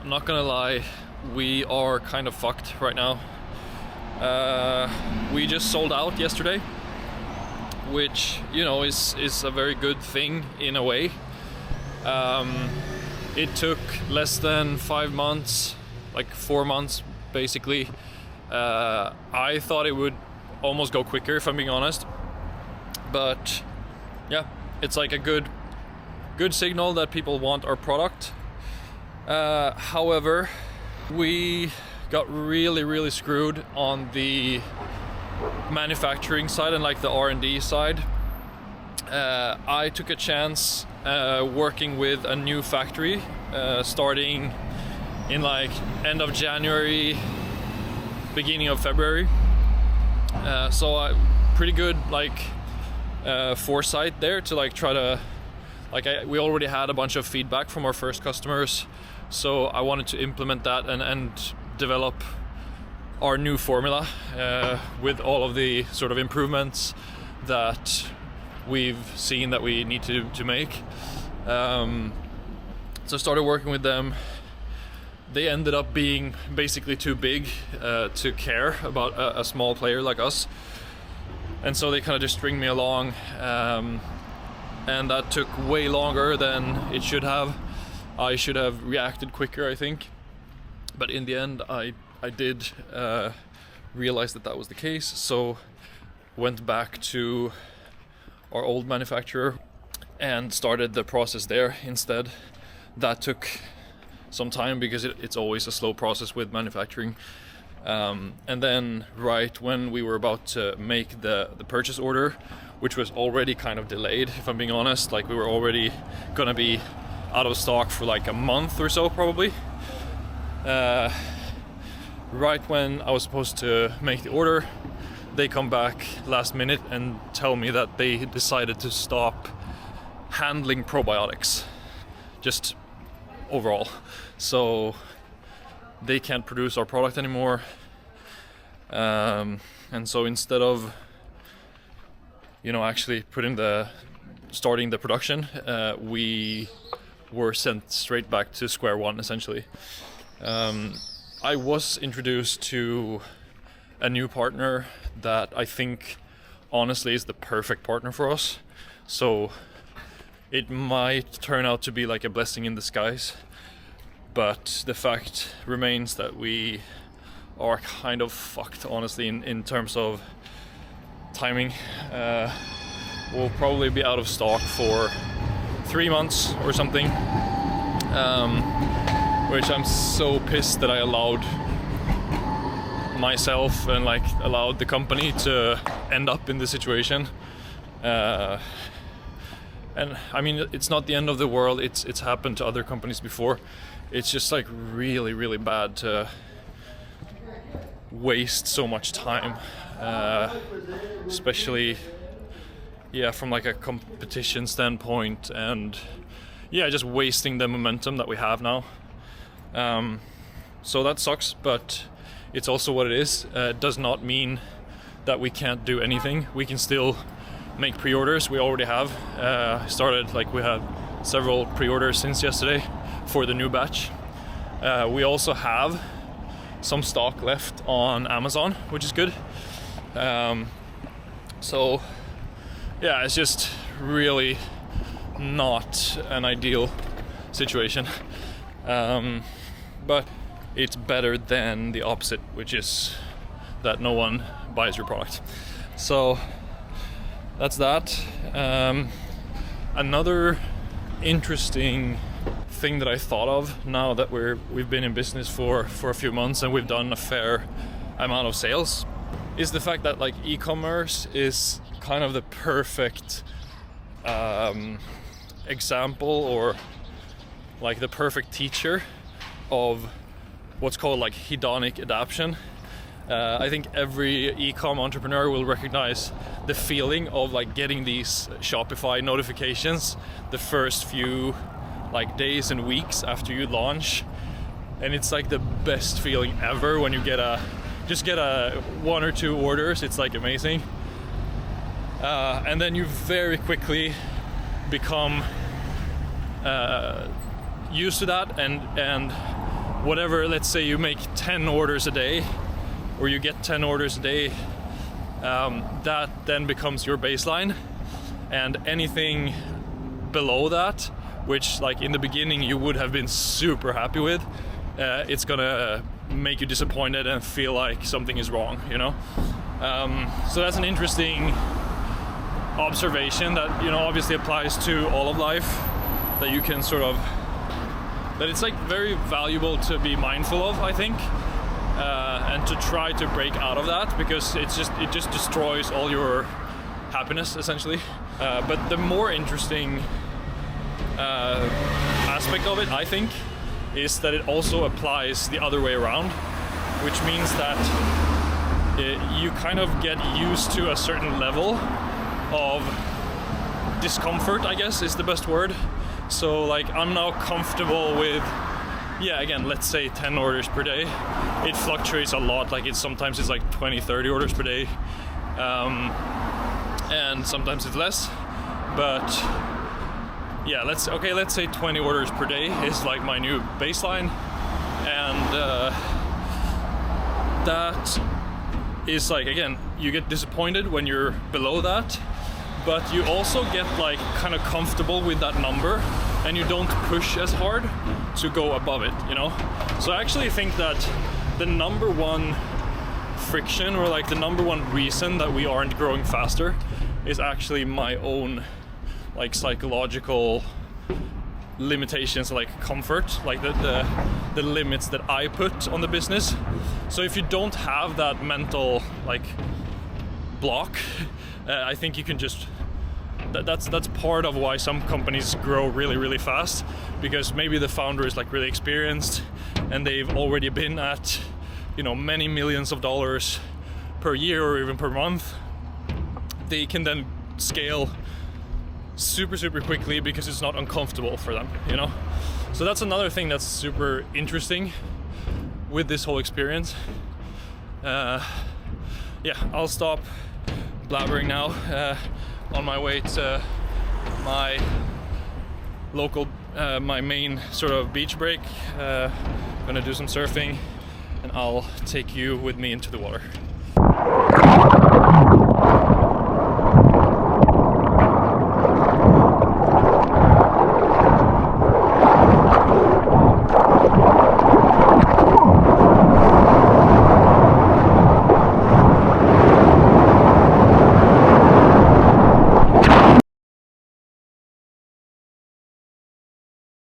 I'm not gonna lie, we are kind of fucked right now. We just sold out yesterday, which, you know, is a very good thing in a way. It took less than 5 months, like 4 months basically. I thought it would almost go quicker, if I'm being honest. But yeah, it's like a good signal that people want our product. However, we got really screwed on the manufacturing side and like the R&D side. I took a chance working with a new factory starting in like end of January, beginning of February. So pretty good like foresight there to like try to we already had a bunch of feedback from our first customers, so I wanted to implement that and develop our new formula with all of the sort of improvements that we've seen that we need to make. So I started working with them. They ended up being basically too big to care about a small player like us, and so they kind of just stringed me along, and that took way longer than it should have. I should have reacted quicker, I think, but in the end I did realize that was the case, so went back to our old manufacturer and started the process there instead. That took some time because it's always a slow process with manufacturing. And then right when we were about to make the purchase order, which was already kind of delayed, if I'm being honest, like we were already gonna be out of stock for like a month or so probably. Right when I was supposed to make the order, they come back last minute and tell me that they decided to stop handling probiotics, just overall. So they can't produce our product anymore. And so instead of, you know, actually starting the production, we were sent straight back to square one, essentially. I was introduced to a new partner that I think honestly is the perfect partner for us. So it might turn out to be like a blessing in disguise, but the fact remains that we are kind of fucked, honestly, in terms of timing. We'll probably be out of stock for 3 months or something, which I'm so pissed that I allowed myself and like allowed the company to end up in this situation. And I mean, it's not the end of the world. It's happened to other companies before. It's just like really bad to waste so much time, especially from like a competition standpoint, and just wasting the momentum that we have now. So that sucks, but it's also what it is. It does not mean that we can't do anything. We can still make pre-orders. We already have started, like we have several pre-orders since yesterday for the new batch. We also have some stock left on Amazon, which is good. So yeah, it's just really not an ideal situation. But it's better than the opposite, which is that no one buys your product. So that's that. Another interesting thing that I thought of now that we've been in business for a few months and we've done a fair amount of sales is the fact that like e-commerce is kind of the perfect example, or like the perfect teacher of what's called like hedonic adaptation. I think every e-com entrepreneur will recognize the feeling of like getting these Shopify notifications the first few like days and weeks after you launch, and it's like the best feeling ever when you get a 1 or 2 orders. It's like amazing, and then you very quickly become used to that, and whatever, let's say you make 10 orders a day, or you get 10 orders a day, that then becomes your baseline, and anything below that, which like in the beginning you would have been super happy with, it's gonna make you disappointed and feel like something is wrong, you know. So that's an interesting observation that, you know, obviously applies to all of life, that you can sort of, that it's like very valuable to be mindful of, I think, and to try to break out of that, because it just destroys all your happiness essentially. But the more interesting aspect of it, I think, is that it also applies the other way around, which means that you kind of get used to a certain level of discomfort, I guess is the best word. So like, I'm now comfortable with, yeah, again, let's say 10 orders per day. It fluctuates a lot, like sometimes it's like 20-30 orders per day, and sometimes it's less, but yeah, let's say 20 orders per day is like my new baseline, and that is like, again, you get disappointed when you're below that, but you also get like kind of comfortable with that number, and you don't push as hard to go above it, you know. So I actually think that the number one friction, or like the number one reason that we aren't growing faster, is actually my own like psychological limitations, like comfort, like the limits that I put on the business. So if you don't have that mental like block, I think you can just, that's part of why some companies grow really, really fast, because maybe the founder is like really experienced and they've already been at, you know, many millions of dollars per year or even per month. They can then scale super quickly because it's not uncomfortable for them, you know. So that's another thing that's super interesting with this whole experience. Yeah, I'll stop blabbering now. On my way to my local, my main sort of beach break. Gonna do some surfing, and I'll take you with me into the water.